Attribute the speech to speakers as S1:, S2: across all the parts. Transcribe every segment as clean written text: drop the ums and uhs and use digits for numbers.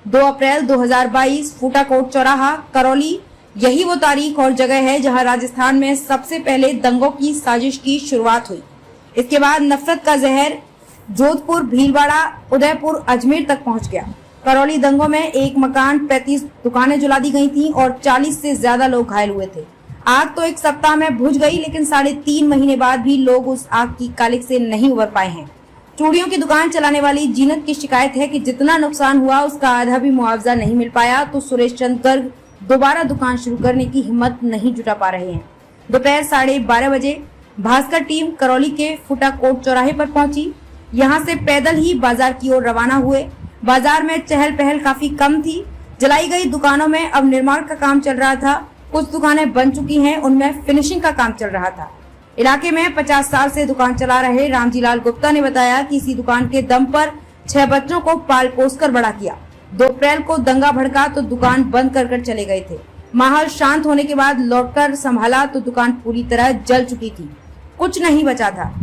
S1: 2 अप्रैल 2022 फूटाकोट चौराहा करौली, यही वो तारीख और जगह है जहां राजस्थान में सबसे पहले दंगों की साजिश की शुरुआत हुई। इसके बाद नफरत का जहर जोधपुर, भीलवाड़ा, उदयपुर, अजमेर तक पहुंच गया। करौली दंगों में एक मकान, 35 दुकानें जला दी गई थीं और 40 से ज्यादा लोग घायल हुए थे। आग तो एक सप्ताह में बुझ गई, लेकिन 3.5 महीने बाद भी लोग उस आग की कालिख से नहीं उबर पाए हैं। चूड़ियों की दुकान चलाने वाली जीनत की शिकायत है कि जितना नुकसान हुआ उसका आधा भी मुआवजा नहीं मिल पाया, तो सुरेश चंद्र गर्ग दोबारा दुकान शुरू करने की हिम्मत नहीं जुटा पा रहे हैं। दोपहर 12:30 बजे भास्कर टीम करौली के फूटाकोट चौराहे पर पहुंची। यहां से पैदल ही बाजार की ओर रवाना हुए। बाजार में चहल पहल काफी कम थी। जलाई गई दुकानों में अब निर्माण का काम चल रहा था। कुछ दुकानें बन चुकी हैं, उनमें फिनिशिंग का काम चल रहा था। इलाके में 50 साल से दुकान चला रहे रामजीलाल गुप्ता ने बताया कि इसी दुकान के दम पर 6 बच्चों को पाल पोस कर बड़ा किया। 2 अप्रैल को दंगा भड़का तो दुकान बंद कर चले गए थे। माहौल शांत होने के बाद लौटकर संभाला तो दुकान पूरी तरह जल चुकी थी, कुछ नहीं बचा था।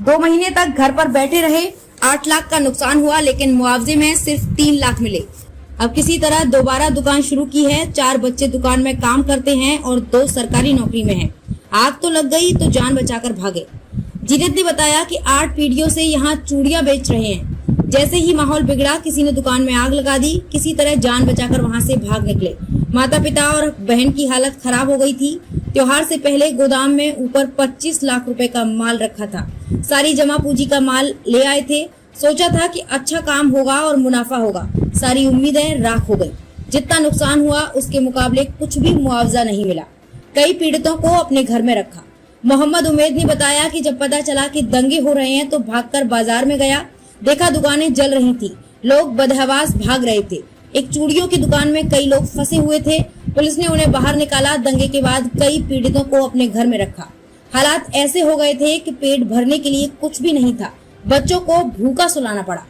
S1: 2 महीने तक घर पर बैठे रहे। 8 लाख का नुकसान हुआ, लेकिन मुआवजे में सिर्फ 3 लाख मिले। अब किसी तरह दोबारा दुकान शुरू की है। 4 बच्चे दुकान में काम करते हैं और 2 सरकारी नौकरी में हैं। आग तो लग गई तो जान बचाकर भागे। जीनत ने बताया कि 8 पीढ़ियों से यहाँ चूड़ियां बेच रहे हैं। जैसे ही माहौल बिगड़ा, किसी ने दुकान में आग लगा दी। किसी तरह जान बचाकर वहाँ से भाग निकले। माता पिता और बहन की हालत खराब हो गई थी। त्योहार से पहले गोदाम में ऊपर 25 लाख रुपए का माल रखा था। सारी जमा पूंजी का माल ले आए थे। सोचा था कि अच्छा काम होगा और मुनाफा होगा। सारी उम्मीदें राख हो गई। जितना नुकसान हुआ उसके मुकाबले कुछ भी मुआवजा नहीं मिला। कई पीड़ितों को अपने घर में रखा। मोहम्मद उमेद ने बताया कि जब पता चला कि दंगे हो रहे हैं तो भागकर बाजार में गया। देखा दुकानें जल रही थी, लोग बदहवास भाग रहे थे। एक चूड़ियों की दुकान में कई लोग फंसे हुए थे। पुलिस ने उन्हें बाहर निकाला। दंगे के बाद कई पीड़ितों को अपने घर में रखा। हालात ऐसे हो गए थे कि पेट भरने के लिए कुछ भी नहीं था। बच्चों को भूखा सुलाना पड़ा।